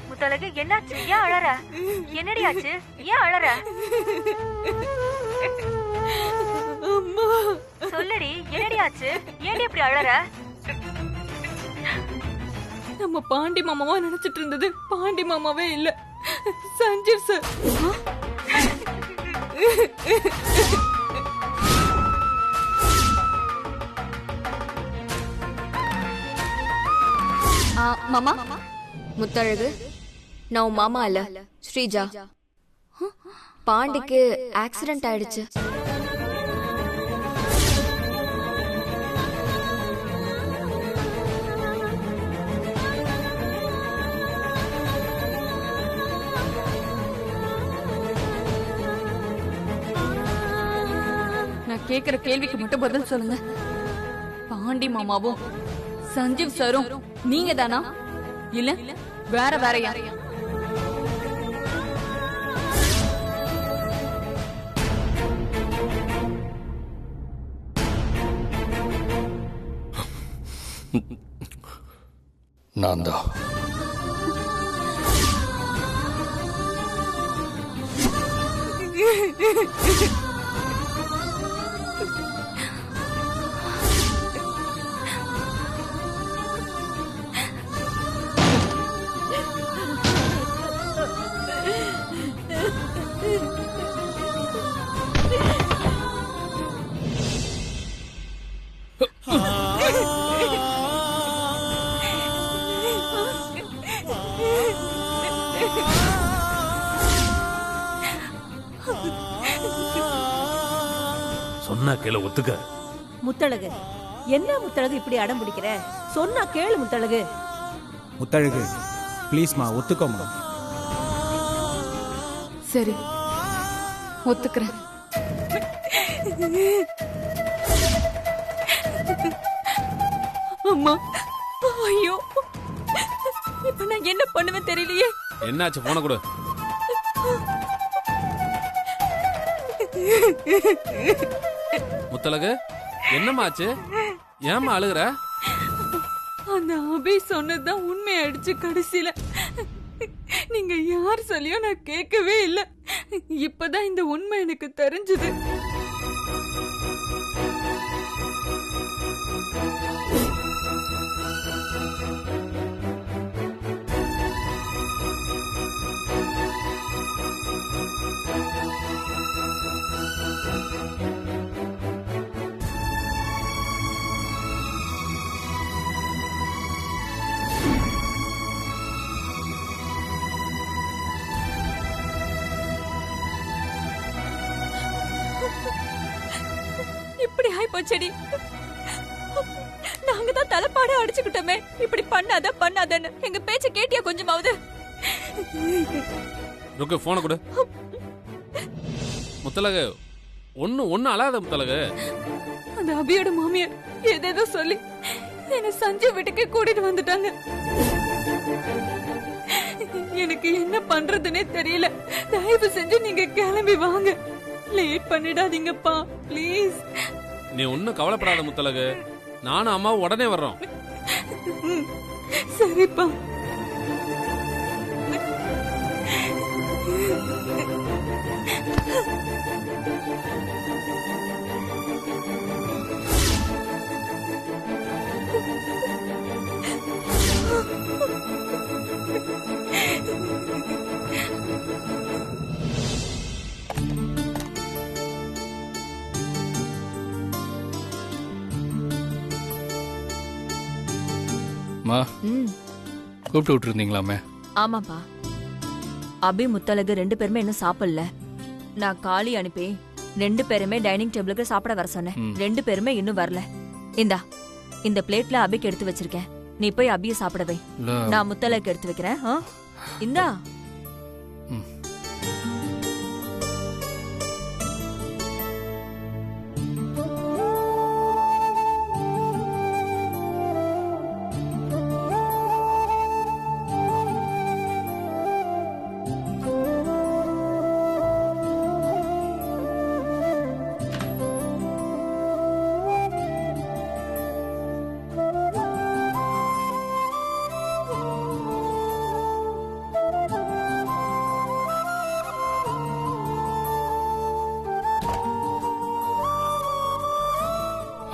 முத்தழகு என்னாச்சு? ஏன் அழற? என்னடி ஆச்சு? ஏன் அழற? அம்மா சொல்லடி, என்னடி ஆச்சு? ஏன்டி இப்படி அழற? நம்ம பாண்டி மாமாவா நினைச்சிட்டு இருந்தது பாண்டி மாமாவே இல்ல, சஞ்சீவ் சார். மாமா, முத்தழகு, நான் உன் மாமா இல்ல, ஸ்ரீஜா. பாண்டிக்கு ஆக்சிடென்ட் ஆயிடுச்சு. நான் கேக்குற கேள்விக்கு மட்டும் பதில் சொல்லுங்க. பாண்டி மாமாவும் சஞ்சீவ் சாரும் நீங்க தானா, இல்ல வேற வேறயா? நான் தான். சொன்னா கேளு, ஒத்துக்க. முத்தழகு, என்ன முத்தழகு இப்படி அடம் பிடிக்கிற? சொன்னா கேளு முத்தழகு. முத்தழகு ப்ளீஸ்மா, ஒத்துக்கோமா. சரி, ஒத்துக்கிறேன். அம்மா, ஐயோ, இப்ப நான் என்ன பண்ணுவேன் தெரியலையே. என்னாச்சு? போன கொடு. முத்தழகு, என்னமாச்சு? ஏமா அழுகுற? அந்த அபி சொன்னதுதான் உண்மையாயிடுச்சு கடைசியில. நீங்க யார் சொல்லியோ நான் கேட்கவே இல்லை. இப்பதான் இந்த உண்மை எனக்கு தெரிஞ்சது. இப்படி ஆயிப்போச்சடி. நாங்க தான் தலைப்பாடு அடிச்சுக்கிட்டோமே. இப்படி பண்ணாதன்னு எங்க பேச்ச கேட்டியா கொஞ்சமாவது? ருக்கு, போன கொடு. முத்தழகு, ஒண்ணு அழாத முத்தழகு. அந்த அபியோட மாமியார் ஏதேதோ சொல்லி என்ன சஞ்சய் வீட்டுக்கு கூட்டிட்டு வந்துட்டாங்க. எனக்கு என்ன பண்றதுன்னே தெரியல. தயவு செஞ்சு நீங்க கிளம்பி வாங்க. லேட் பண்ணிடாதீங்கப்பா, ப்ளீஸ். நீ ஒன்னும் கவலைப்படாத முத்தழகு, நானும் அம்மாவும் உடனே வர்றோம். சரிப்பா. கூப்பிட்டு விட்டுருந்தீங்களாமே? ஆமாப்பா, அபி முத்தழகு 2 பேருமே இன்னும் சாப்பிடல. நான் காளி அனுப்பி 2 பேருமே டைனிங் டேபிளுக்கு சாப்பிட வர சொன்னேன். 2 பேருமே இன்னும் வரல. இந்தா, இந்த பிளேட்ல அபிக்கு எடுத்து வச்சிருக்கேன். நீ போய் அபிய சாப்பிட வை. நான் முத்தழகு எடுத்து வைக்கிறேன். இந்தா.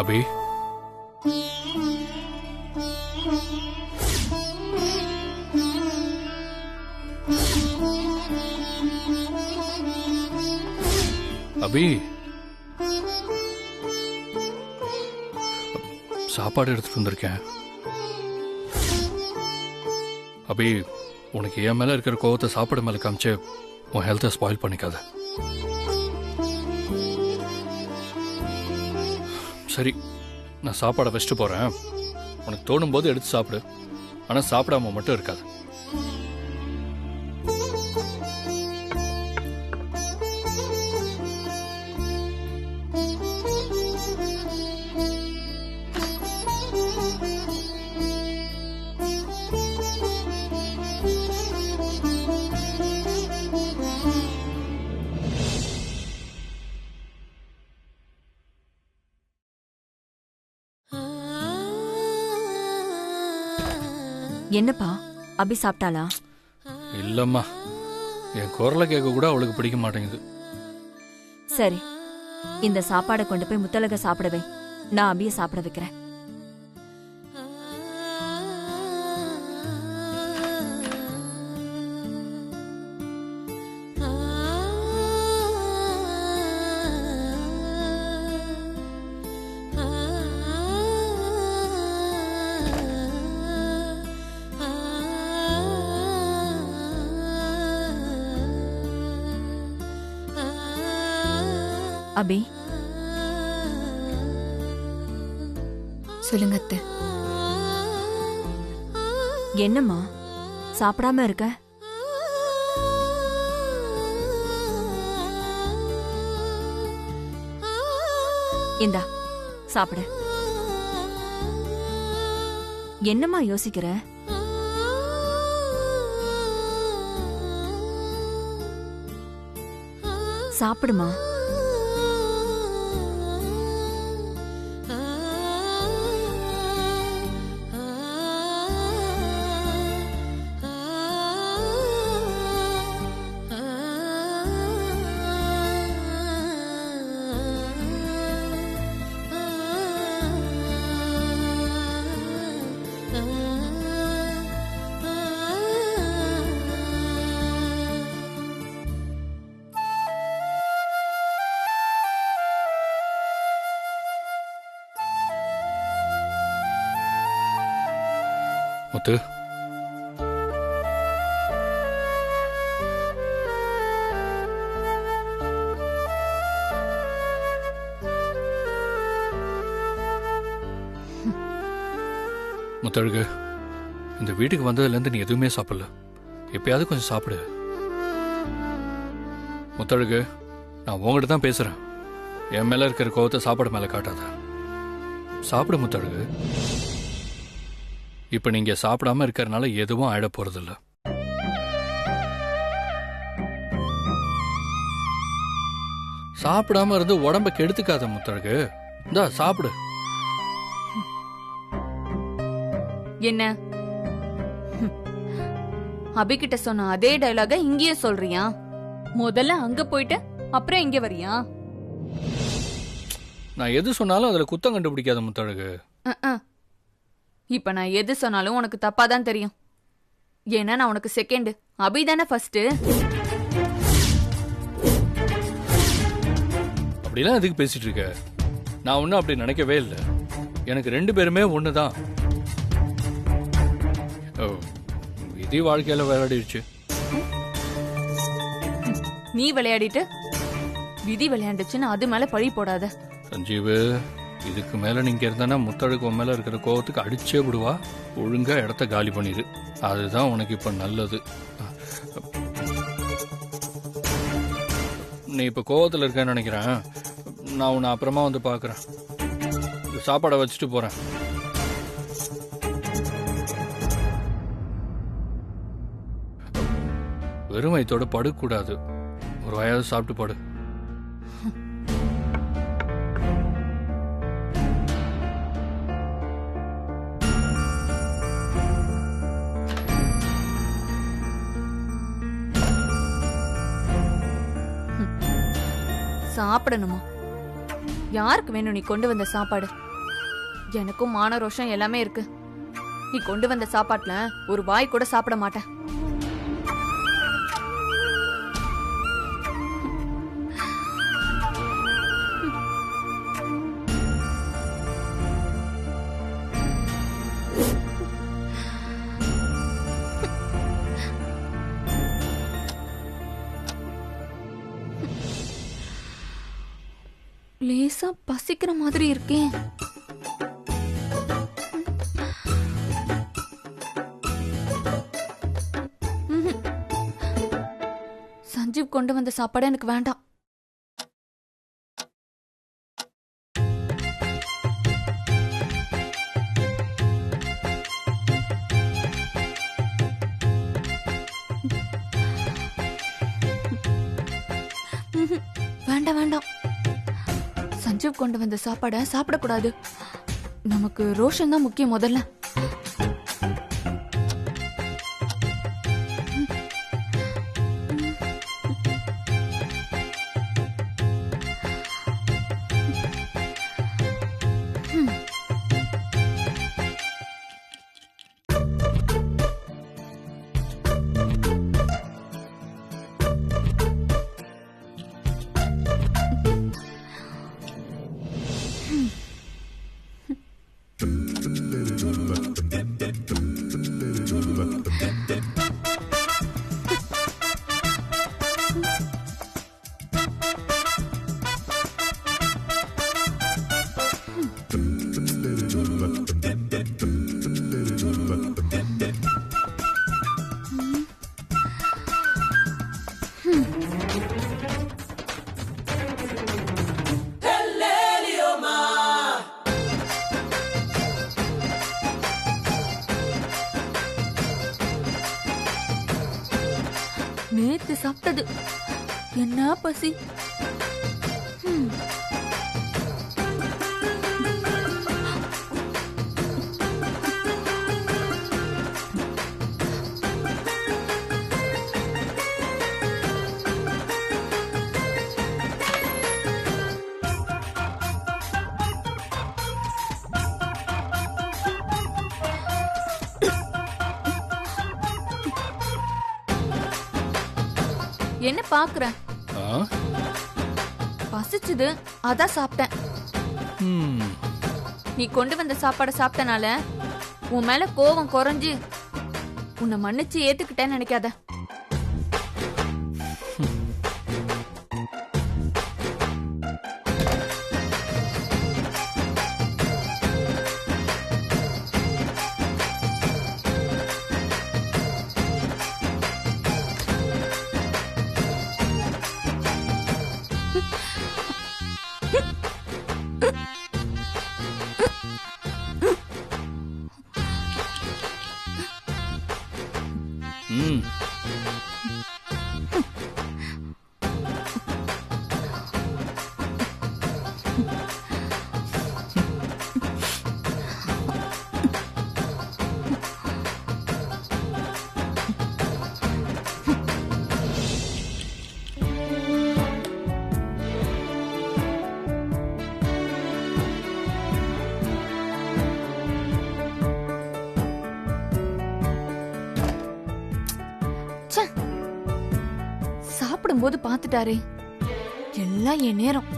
அபி அபி சாப்பாடு எடுத்துட்டு வந்திருக்கேன். அபி உனக்கு என் மேல இருக்கிற கோவத்தை சாப்பாடு மேல காமிச்சு உன் ஹெல்த்தை ஸ்பாயில் பண்ணிக்காத. சரி, நான் சாப்பாடை வச்சுட்டு போறேன். உனக்கு தோணும் போது எடுத்து சாப்பிடு. ஆனா சாப்பிடாம மட்டும் இருக்காது. என்னப்பா அபி சாப்பிட்டாளா? இல்லம்மா, என் குரலை கேட்க கூட அவளுக்கு பிடிக்க மாட்டேங்குது. சரி, இந்த சாப்பாடை கொண்டு போய் முத்தழக சாப்பிட வை. நான் அபிய சாப்பிட வைக்கிறேன். அபி, சொல்லுங்க அத்தை. என்னம்மா சாப்பிடாம இருக்க? இந்தா சாப்பிடு. என்னம்மா யோசிக்கிற? சாப்பிடுமா. முத்து, முத்தழகு, இந்த வீட்டுக்கு வந்ததுலேருந்து நீ எதுவுமே சாப்பிடல. எப்பயாவது கொஞ்சம் சாப்பிடு. முத்தழகு, நான் உங்ககிட்ட தான் பேசுறேன். என் மேல இருக்கிற கோவத்தை சாப்பாடு மேல காட்டாத. சாப்பிடு முத்தழகு. இப்ப நீங்க சாப்பிடாம இருக்கறனால எதுவும் ஆயிட போறதில்ல. சாப்பிடாம இருந்து உடம்ப கெடுத்துக்காத முத்தழகு. இந்தா சாப்பிடு. என்ன அபிகிட்ட சொன்ன அதே டயலாக இங்கேயும் சொல்றியா? முதல்ல அங்க போயிட்டு அப்புறம் இங்க வரியா? நான் எது சொன்னாலும் அதுல குத்தம் கண்டுபிடிக்காத முத்தழகு. இப்ப நான் எது சொன்னாலும் உனக்கு தப்பாதான் தெரியும். ஏன்னா நான் உனக்கு செகண்ட், அபி தானே ஃபர்ஸ்ட். அப்படிலாம் எதுக்கு பேசிட்டு இருக்க? நான் ஒன்னும் அப்படி நினைக்கவே இல்லை. எனக்கு 2 பேருமே ஒண்ணுதான். விதி வாழ்க்கையில விளையாடிடுச்சு. நீ விளையாடிட்டு விதி விளையாண்டுச்சுன்னு அது மேல பழி போடாத சஞ்சீவு. இதுக்கு மேல நீங்க இருந்தானா முத்தழகு உன் மேல இருக்கிற கோவத்துக்கு அடிச்சே விடுவா. ஒழுங்கா இடத்த காலி பண்ணிடு. அதுதான் உனக்கு இப்ப நல்லது. நீ இப்ப கோவத்துல இருக்கன்னு நினைக்கிறேன். நான் உன்னை அப்புறமா வந்து பாக்குறேன். சாப்பாடை வச்சுட்டு போறேன். வெறும் வயித்தோட படுக்கூடாது. ஒரு வாயாவது சாப்பிட்டு படு. சாப்பிடணுமா? யாருக்கு வேணும் நீ கொண்டு வந்த சாப்பாடு? எனக்கும் மான ரோஷம் எல்லாமே இருக்கு. நீ கொண்டு வந்த சாப்பாட்டுல ஒரு வாய் கூட சாப்பிட மாட்டேன். லேசா பசிக்கிற மாதிரி இருக்கேன். சஞ்சீவ் கொண்டு வந்த சாப்பாடு எனக்கு வேண்டாம். வேண்டாம் வேண்டாம். சஞ்சீவ் கொண்டு வந்த சாப்பாடை சாப்பிடக்கூடாது. நமக்கு ரோஷன் தான் முக்கியம் முதல்ல. நேத்து சாப்பிட்டது என்ன பசி. என்ன பாக்குற? பசிச்சுது அதான் சாப்பிட்டேன். நீ கொண்டு வந்த சாப்பாடு சாப்பிட்டனால உன் மேல கோவம் குறைஞ்சு உன்னை மன்னிச்சு ஏத்துக்கிட்டேன்னு நினைக்காத. சாப்பிடும்போது பாத்துட்டாரே, எல்லாம் என் நேரம்.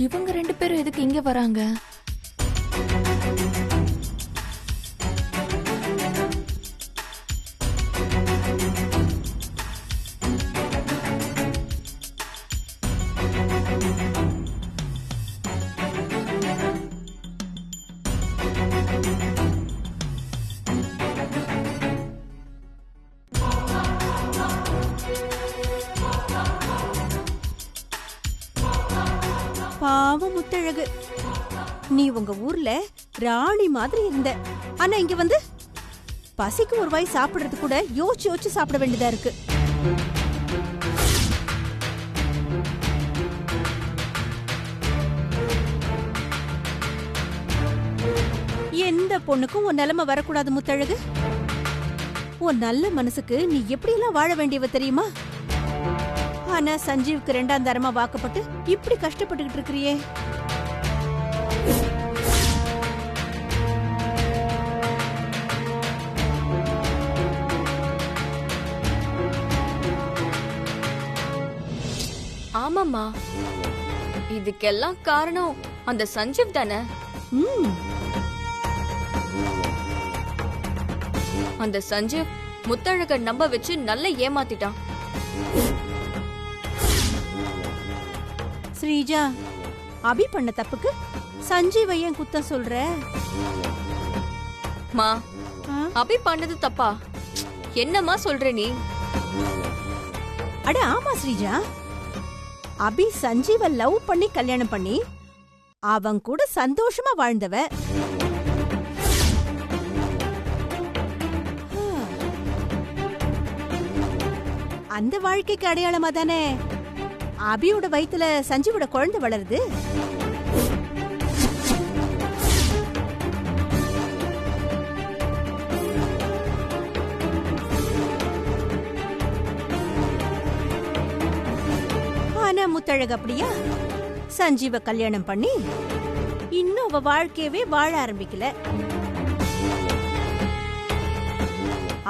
இவங்க ரெண்டு பேரும் எதுக்கு இங்க வராங்க? பாவம் முத்தழகு, நீ உங்க ஊர்ல ராணி மாதிரி இருந்த. ஆனா இங்க வந்து பசிக்கு ஒரு வாய் சாப்பிடுறது கூட யோசிச்சு யோசிச்சு சாப்பிட வேண்டியதா இருக்கு. எந்த பொண்ணுக்கும் உன் நிலைமை வரக்கூடாது முத்தழகு. உன் நல்ல மனசுக்கு நீ எப்படியெல்லாம் வாழ வேண்டியவ தெரியுமா? ஆனா சஞ்சீவுக்கு 2ஆம் தரமா வாக்கப்பட்டு இப்படி கஷ்டப்பட்டுக்கிட்டு இருக்கிறியே. ஆமாம்மா, இதுக்கெல்லாம் காரணம் அந்த சஞ்சீவ் தானே. அந்த சஞ்சீவ் முத்தழக நம்ப வச்சு நல்லா ஏமாத்திட்டான். ஸ்ரீஜா, அபி பண்ண தப்புக்கு சஞ்சீவ ஏன் குத்தம் சொல்ற? மா, அபி பண்ணது தப்பா? என்னம்மா சொல்ற நீ? அட ஆமா ஸ்ரீஜா, அபி சஞ்சீவ லவ் பண்ணி கல்யாணம் பண்ணி அவன் கூட சந்தோஷமா வாழ்ந்தவ. அந்த வாழ்க்கைக்கு அடையாளமா தானே அபியோட வயித்துல சஞ்சீவோட குழந்தை வளருது. ஆனா முத்தழகு அப்படியா? சஞ்சீவ கல்யாணம் பண்ணி இன்னும் அவ வாழ்க்கையவே வாழ ஆரம்பிக்கல.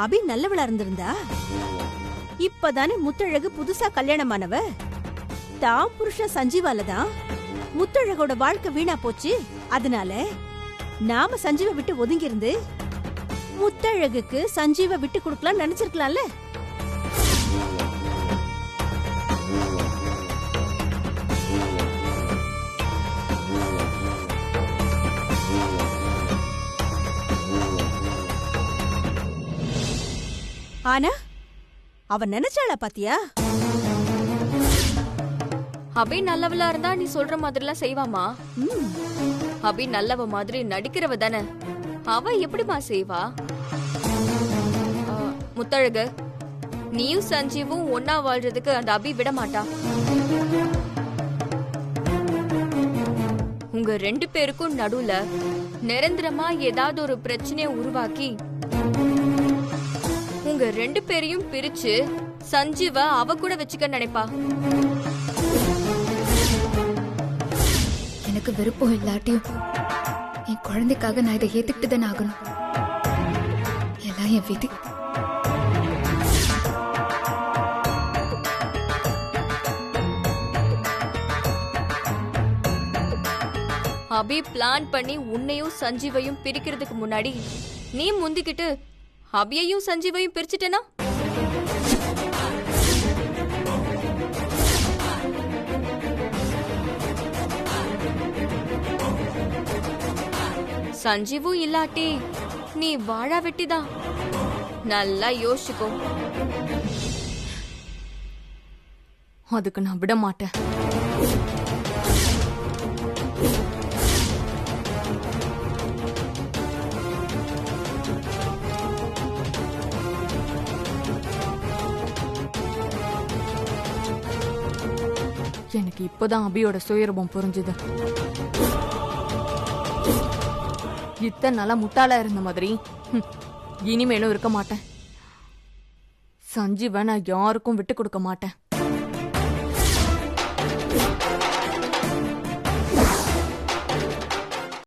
அபி நல்லவளா இருந்திருந்தா இப்பதானே முத்தழகு புதுசா கல்யாணமானவ. தாம் புருஷன் சஞ்சீவாலதான் முத்தழகோட வாழ்க்கை வீணா போச்சு. அதனால நாம சஞ்சீவ விட்டு ஒதுங்கி இருந்து முத்தழகுக்கு சஞ்சீவ விட்டு கொடுக்கலாம் நினைச்சிருக்கலாம்ல. ஆனா அவன் நினைச்சாளா பாத்தியா? அபி நல்லவளா இருந்தா நீ சொல்ற மாதிரிலாம் செய்வாமா? அபி நல்லவ மாதிரி நடிக்கிறவ தானே, அவ எப்படிமா செய்வா? முத்தழகு, நீயும் சஞ்சீவும் ஒன்னா வாழ்றதுக்கு அந்த அபி விட மாட்டா. உங்க 2 பேருக்கும் நடுவுல நிரந்தரமா ஏதாவது ஒரு பிரச்சனையை உருவாக்கி உங்க 2 பேரையும் பிரிச்சு சஞ்சீவ அவ கூட வச்சுக்க நினைப்பா. எனக்கு விருப்பம் இல்லாட்டியும் என் குழந்தைக்காக நான் இதை ஏத்துக்கிட்டு தான் ஆகணும். எல்லாம் என் விதி. அபி பிளான் பண்ணி உன்னையும் சஞ்சீவையும் பிரிக்கிறதுக்கு முன்னாடி நீ முந்திக்கிட்டு அபியையும் சஞ்சீவையும் பிரிச்சுட்டேனா? சஞ்சீவும் இல்லாட்டி நீ வாழா வெட்டிதான். நல்லா யோசிச்சுக்கோ. அதுக்கு நான் விட மாட்டேன். எனக்கு இப்பதான் அபியோட சுயரூபம் புரிஞ்சுது. இத்தனை நாளா முட்டாளா இருந்த மாதிரி இனிமேலும் இருக்க மாட்டேன். சஞ்சீவ நான் யாருக்கும் விட்டு கொடுக்க மாட்டேன்.